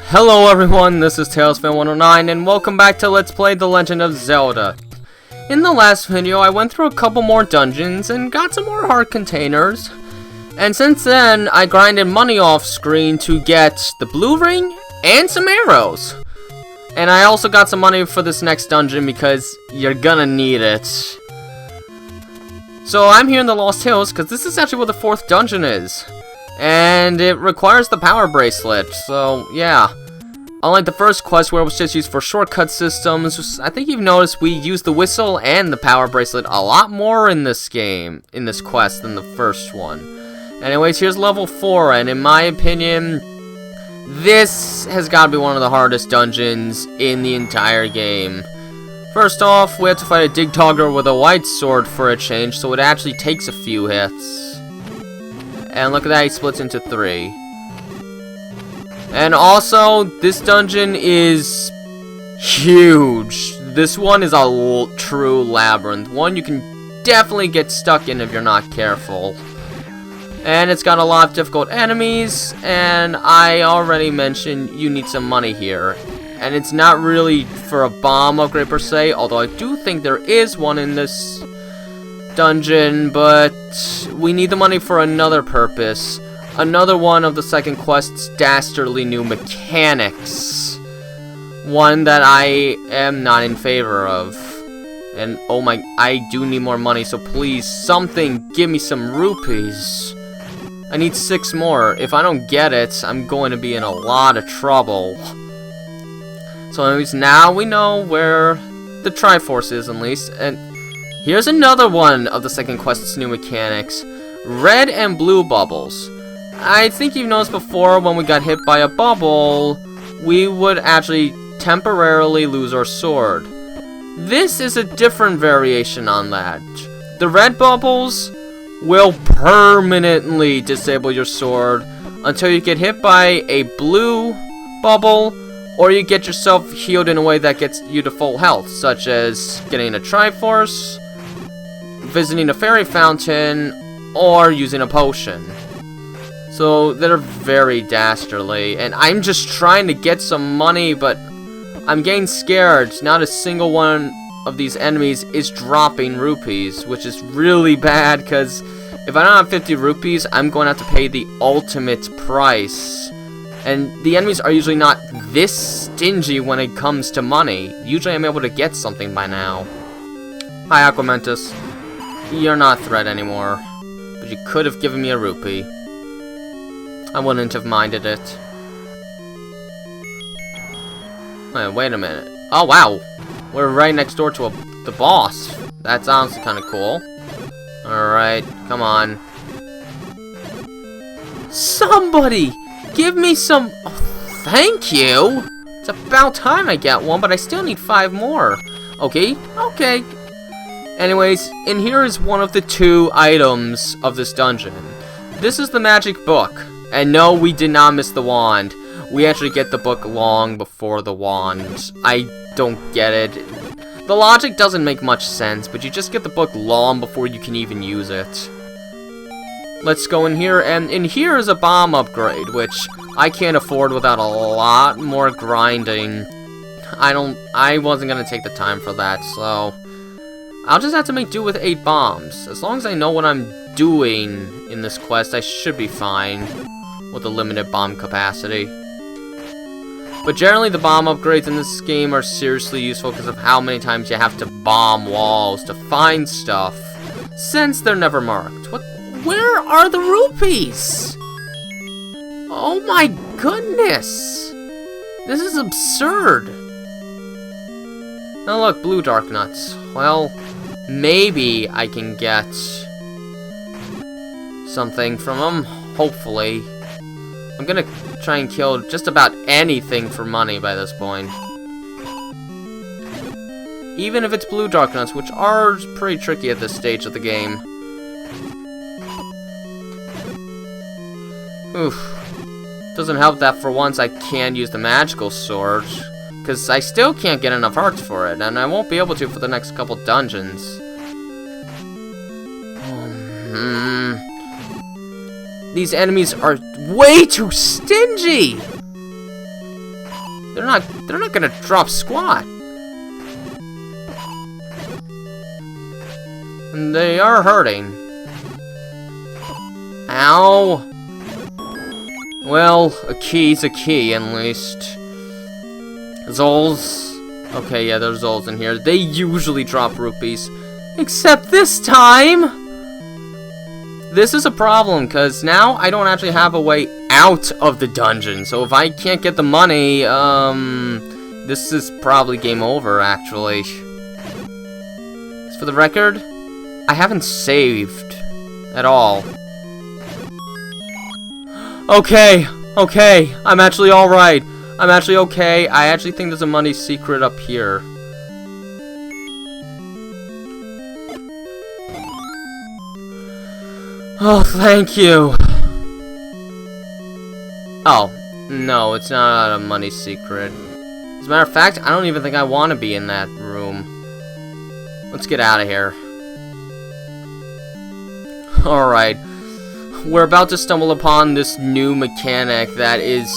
Hello everyone, this is TailsFan109 and welcome back to Let's Play The Legend of Zelda. In the last video, I went through a couple more dungeons and got some more heart containers. And since then, I grinded money off screen to get the blue ring and some arrows. And I also got some money for this next dungeon because you're gonna need it. So I'm here in the Lost Hills because this is actually where the 4th dungeon is. And it requires the power bracelet, so yeah. Unlike the first quest where it was just used for shortcut systems, I think you've noticed we use the whistle and the power bracelet a lot more in this game, in this quest, than the first one. Anyways, here's level 4, and in my opinion, this has got to be one of the hardest dungeons in the entire game. First off, we have to fight a dig dogger with a white sword for a change, so it actually takes a few hits. And look at that, he splits into 3. And also, this dungeon is huge. This one is a true labyrinth. One you can definitely get stuck in if you're not careful. And it's got a lot of difficult enemies, and I already mentioned you need some money here. And it's not really for a bomb upgrade per se, although I do think there is one in this dungeon, but we need the money for another purpose. Another one of the second quest's dastardly new mechanics. One that I am not in favor of. And oh my, I do need more money, so please, something, give me some rupees. I need 6 more. If I don't get it, I'm going to be in a lot of trouble. So anyways, now we know where the Triforce is, at least, and here's another one of the second quest's new mechanics. Red and blue bubbles. I think you've noticed before when we got hit by a bubble, we would actually temporarily lose our sword. This is a different variation on that. The red bubbles will permanently disable your sword until you get hit by a blue bubble, or you get yourself healed in a way that gets you to full health, such as getting a Triforce, visiting a fairy fountain, or using a potion. So they're very dastardly, and I'm just trying to get some money, but I'm getting scared. Not a single one of these enemies is dropping rupees, which is really bad, because if I don't have 50 rupees, I'm going to have to pay the ultimate price. And the enemies are usually not this stingy when it comes to money. Usually I'm able to get something by now. Hi, Aquamentus. You're not a threat anymore, but you could have given me a rupee. I wouldn't have minded it. Wait a minute. Oh, wow. We're right next door to the boss. That's honestly kind of cool. Alright, come on. Somebody! Give me some... Oh, thank you! It's about time I get one, but I still need 5 more. Okay, okay. Anyways, and here is one of the 2 items of this dungeon. This is the magic book. And no, we did not miss the wand. We actually get the book long before the wand. I don't get it. The logic doesn't make much sense, but you just get the book long before you can even use it. Let's go in here, and in here is a bomb upgrade, which I can't afford without a lot more grinding. I wasn't gonna take the time for that, so I'll just have to make do with 8 bombs. As long as I know what I'm doing in this quest, I should be fine with a limited bomb capacity. But generally, the bomb upgrades in this game are seriously useful because of how many times you have to bomb walls to find stuff, since they're never marked. What? Where are the rupees? Oh my goodness! This is absurd! Now look, blue dark nuts. Well, maybe I can get something from them, hopefully. I'm gonna try and kill just about anything for money by this point. Even if it's blue dark nuts, which are pretty tricky at this stage of the game. Oof. Doesn't help that for once I can use the magical sword, because I still can't get enough hearts for it, and I won't be able to for the next couple dungeons. these enemies are way too stingy. They're not gonna drop squat. And they are hurting. Ow. Well, a key's a key, at least. Zols. Okay, yeah, there's Zols in here. They usually drop rupees. Except this time! This is a problem, because now I don't actually have a way out of the dungeon. So if I can't get the money, this is probably game over, actually. For the record, I haven't saved at all. Okay, I'm actually alright. I'm actually okay. I actually think there's a money secret up here. Oh, thank you. Oh, no, it's not a money secret. As a matter of fact, I don't even think I want to be in that room. Let's get out of here. Alright. We're about to stumble upon this new mechanic that is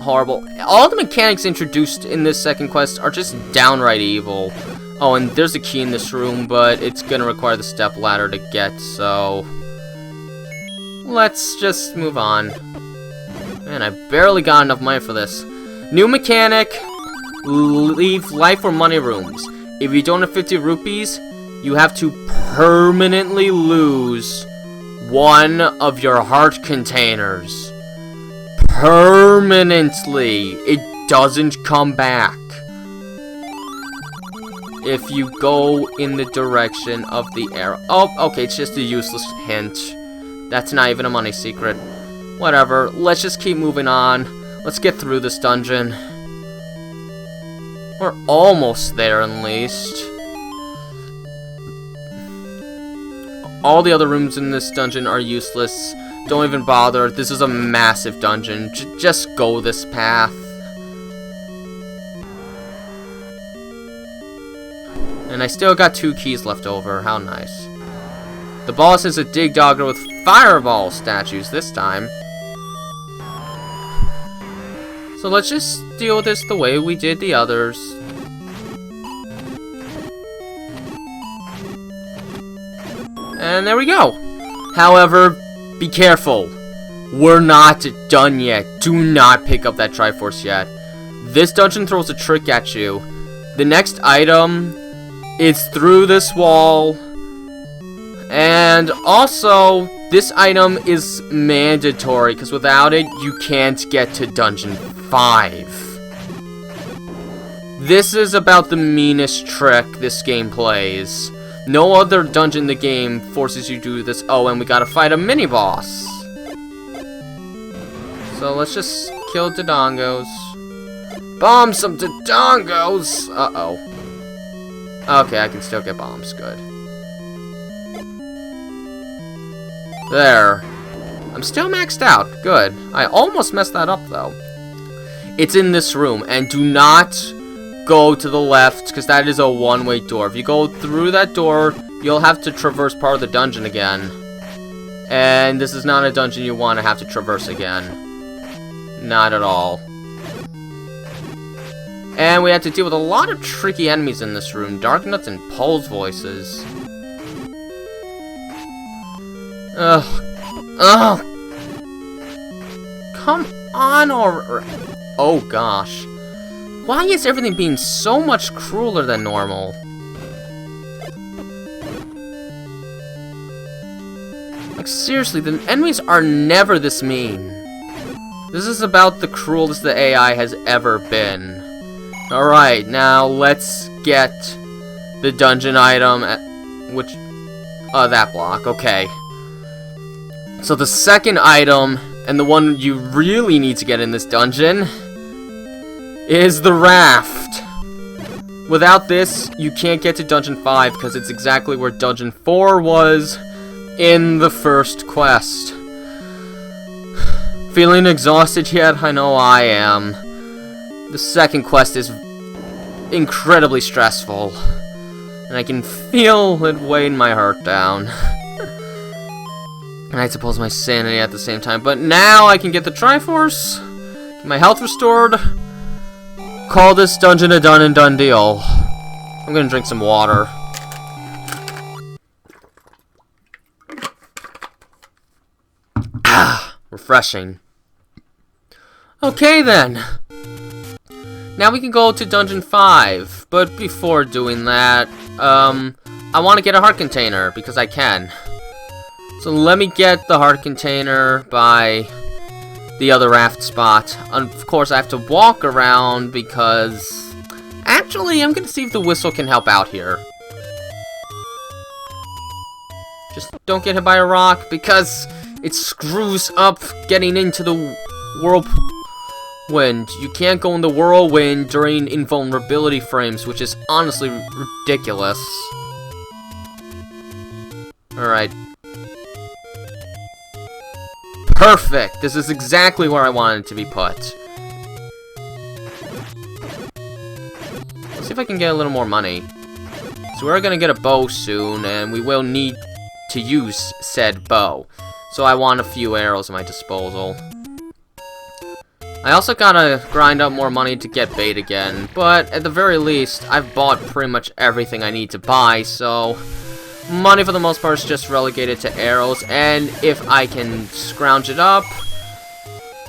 horrible. All the mechanics introduced in this second quest are just downright evil. Oh, and there's a key in this room, but it's gonna require the step ladder to get, so... let's just move on. Man, I barely got enough money for this. New mechanic. Leave life or money rooms. If you don't have 50 rupees, you have to permanently lose one of your heart containers. Permanently. It doesn't come back. If you go in the direction of the arrow. Oh, okay, it's just a useless hint. That's not even a money secret. Whatever, let's just keep moving on. Let's get through this dungeon. We're almost there, at least. All the other rooms in this dungeon are useless. Don't even bother. This is a massive dungeon. Just go this path. And I still got 2 keys left over. How nice. The boss is a dig dogger with fireball statues this time. So let's just deal with this the way we did the others. And there we go. However, be careful. We're not done yet. Do not pick up that Triforce yet. This dungeon throws a trick at you. The next item is through this wall. And also, this item is mandatory, because without it, you can't get to Dungeon 5. This is about the meanest trick this game plays. No other dungeon in the game forces you to do this. Oh, and we gotta fight a mini-boss. So let's just kill Dodongos. Bomb some Dodongos! Uh-oh. Okay, I can still get bombs. Good. There. I'm still maxed out. Good. I almost messed that up, though. It's in this room, and do not go to the left, because that is a one-way door. If you go through that door, you'll have to traverse part of the dungeon again. And this is not a dungeon you want to have to traverse again. Not at all. And we had to deal with a lot of tricky enemies in this room. Darknuts and Pole's voices. Ugh. Ugh. Come on, or... oh, gosh. Why is everything being so much crueler than normal? Like, seriously, the enemies are never this mean. This is about the cruelest the AI has ever been. Alright, now let's get the dungeon item at which... that block, okay. So the second item, and the one you really need to get in this dungeon, is the raft. Without this, you can't get to Dungeon 5, because it's exactly where Dungeon 4 was in the first quest. Feeling exhausted yet? I know I am. The second quest is incredibly stressful, and I can feel it weighing my heart down. And I suppose my sanity at the same time. But now I can get the Triforce, get my health restored, call this dungeon a done and done deal. I'm gonna drink some water. Ah, refreshing. Okay then. Now we can go to Dungeon 5, but before doing that, I want to get a heart container, because I can. So let me get the heart container by the other raft spot. Of course, I have to walk around, because... Actually, I'm going to see if the whistle can help out here. Just don't get hit by a rock, because it screws up getting into the whirlwind. You can't go in the whirlwind during invulnerability frames, which is honestly ridiculous. Alright. Perfect! This is exactly where I wanted it to be put. Let's see if I can get a little more money. So we're gonna get a bow soon, and we will need to use said bow. So I want a few arrows at my disposal. I also gotta grind up more money to get bait again, but at the very least, I've bought pretty much everything I need to buy, so money for the most part is just relegated to arrows, and if I can scrounge it up,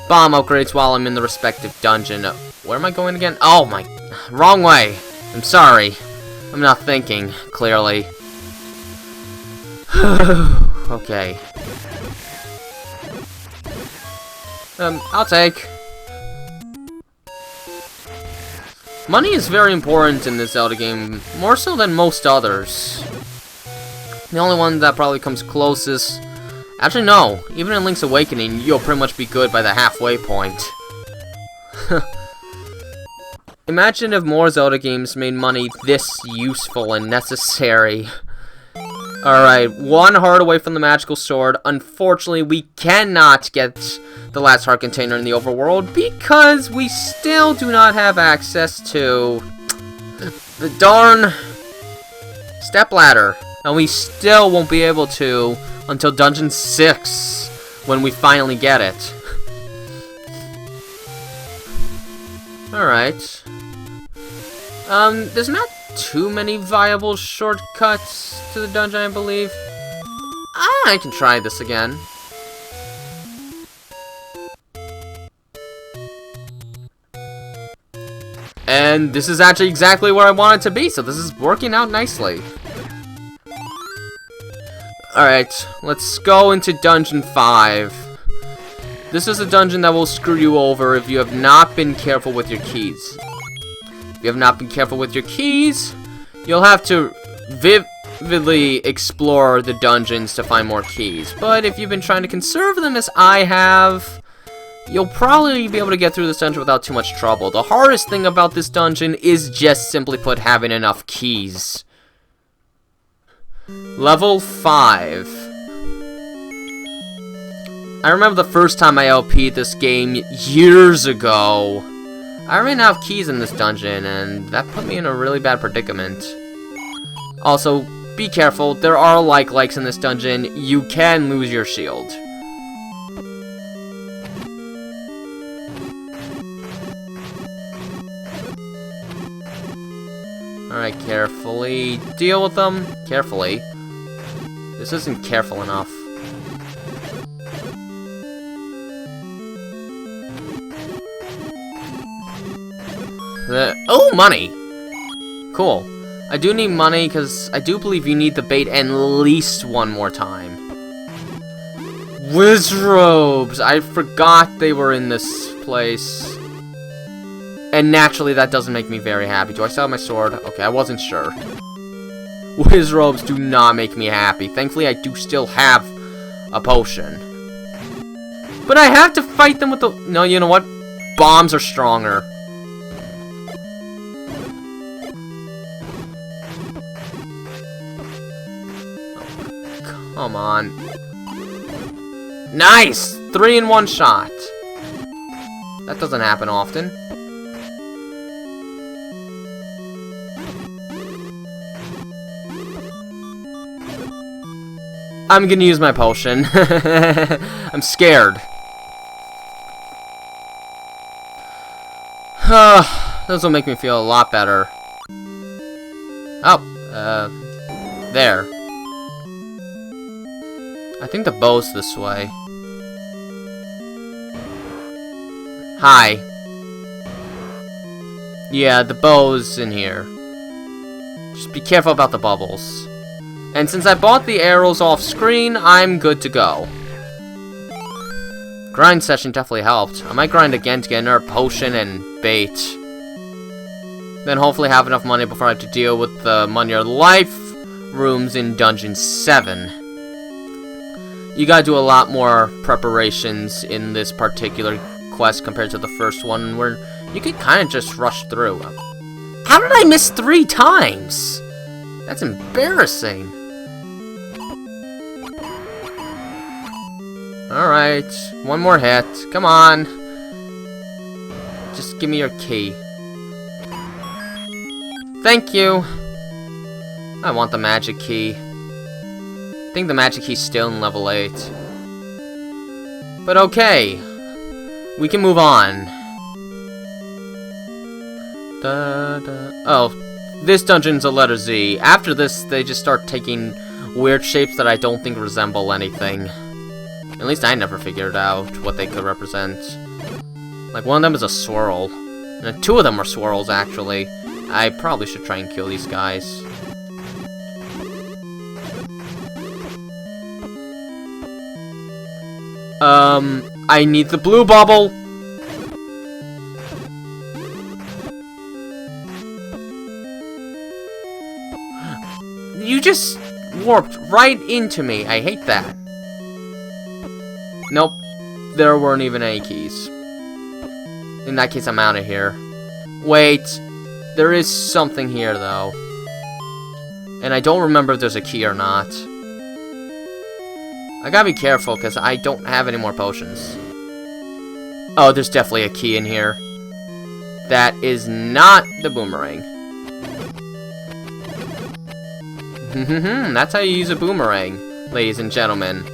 bomb upgrades while I'm in the respective dungeon. Where am I going again? Oh my, wrong way. I'm sorry. I'm not thinking clearly. Okay. I'll take. Money is very important in this Zelda game, more so than most others. The only one that probably comes closest... Actually, no. Even in Link's Awakening, you'll pretty much be good by the halfway point. Imagine if more Zelda games made money this useful and necessary. Alright, one heart away from the magical sword. Unfortunately, we cannot get the last heart container in the overworld because we still do not have access to the darn stepladder. And we still won't be able to until Dungeon 6 when we finally get it. Alright. There's not too many viable shortcuts to the dungeon, I believe. I can try this again. And this is actually exactly where I want it to be, so this is working out nicely. Alright, let's go into Dungeon 5. This is a dungeon that will screw you over if you have not been careful with your keys. If you have not been careful with your keys, you'll have to vividly explore the dungeons to find more keys. But if you've been trying to conserve them as I have, you'll probably be able to get through this dungeon without too much trouble. The hardest thing about this dungeon is just simply put having enough keys. Level 5. I remember the first time I LP'd this game years ago. I ran out of keys in this dungeon, and that put me in a really bad predicament. Also, be careful, there are likes in this dungeon. You can lose your shield. Alright, carefully deal with them. Carefully. This isn't careful enough. Oh, money! Cool. I do need money, because I do believe you need the bait at least one more time. Wizrobes! I forgot they were in this place. And naturally, that doesn't make me very happy. Do I still have my sword? Okay, I wasn't sure. Wizrobes do not make me happy. Thankfully, I do still have a potion. But I have to fight them with the... No, you know what? Bombs are stronger. Come on. Nice! 3 in 1 shot. That doesn't happen often. I'm gonna use my potion. I'm scared. This will make me feel a lot better. Oh, there. I think the bow's this way. Hi. Yeah, the bow's in here. Just be careful about the bubbles. And since I bought the arrows off screen, I'm good to go. Grind session definitely helped. I might grind again to get another potion and bait. Then hopefully have enough money before I have to deal with the Money or Life rooms in Dungeon 7. You gotta do a lot more preparations in this particular quest compared to the first one, where you could kind of just rush through. How did I miss 3 times? That's embarrassing. Alright, one more hit. Come on. Just give me your key. Thank you. I want the magic key. I think the magic key's still in level 8. But okay. We can move on. Oh, this dungeon's a letter Z. After this, they just start taking weird shapes that I don't think resemble anything. At least I never figured out what they could represent. Like, one of them is a swirl. And 2 of them are swirls, actually. I probably should try and kill these guys. I need the blue bubble! You just warped right into me. I hate that. Nope. There weren't even any keys. In that case, I'm out of here. Wait. There is something here, though. And I don't remember if there's a key or not. I gotta be careful, because I don't have any more potions. Oh, there's definitely a key in here. That is not the boomerang. That's how you use a boomerang, ladies and gentlemen.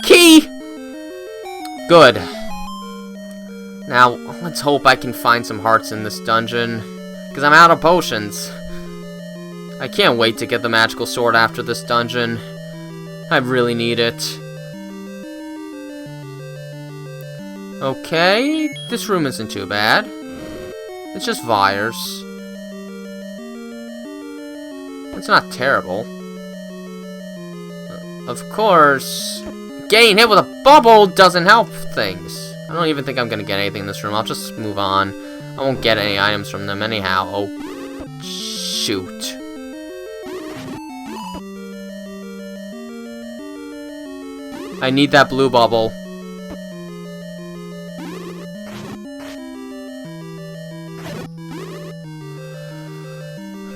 Key! Good. Now, let's hope I can find some hearts in this dungeon, because I'm out of potions. I can't wait to get the magical sword after this dungeon. I really need it. Okay, this room isn't too bad. It's just Vires. It's not terrible. Of course, getting hit with a bubble doesn't help things. I don't even think I'm gonna get anything in this room. I'll just move on. I won't get any items from them anyhow. Oh, shoot. I need that blue bubble.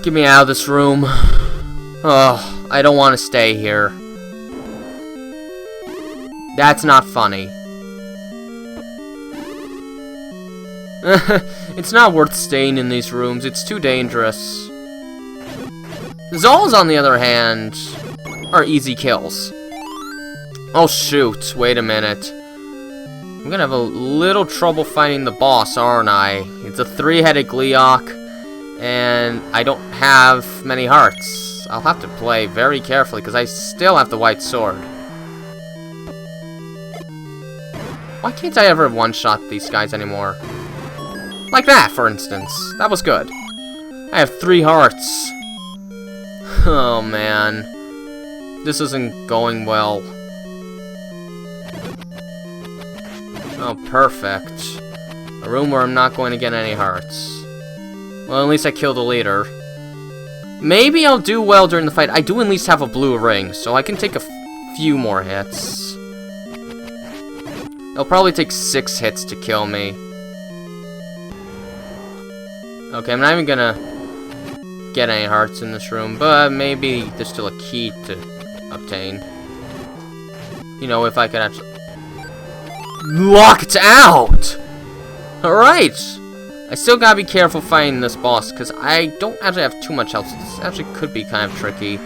Get me out of this room. Oh, I don't want to stay here. That's not funny. It's not worth staying in these rooms. It's too dangerous. Zolls, on the other hand, are easy kills. Oh, shoot. Wait a minute. I'm gonna have a little trouble finding the boss, aren't I? It's a 3-headed Gleeok, and I don't have many hearts. I'll have to play very carefully, because I still have the white sword. Why can't I ever one-shot these guys anymore? Like that, for instance. That was good. I have 3 hearts. Oh, man. This isn't going well. Oh, perfect. A room where I'm not going to get any hearts. Well, at least I killed the leader. Maybe I'll do well during the fight. I do at least have a blue ring, so I can take a few more hits. It'll probably take 6 hits to kill me. Okay, I'm not even gonna get any hearts in this room, but maybe there's still a key to obtain. You know, if I could actually... Locked out! Alright! I still gotta be careful fighting this boss, because I don't actually have too much health, so this actually could be kind of tricky.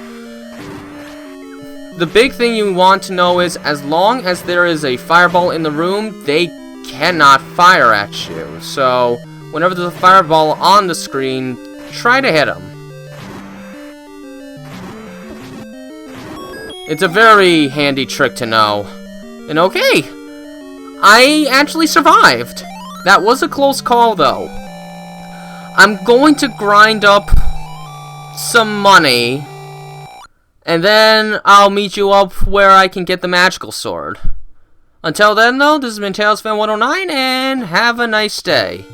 The big thing you want to know is, as long as there is a fireball in the room, they cannot fire at you. So, whenever there's a fireball on the screen, try to hit them. It's a very handy trick to know. And okay, I actually survived. That was a close call, though. I'm going to grind up some money, and then I'll meet you up where I can get the magical sword. Until then, though, this has been Tails Fan 109, and have a nice day.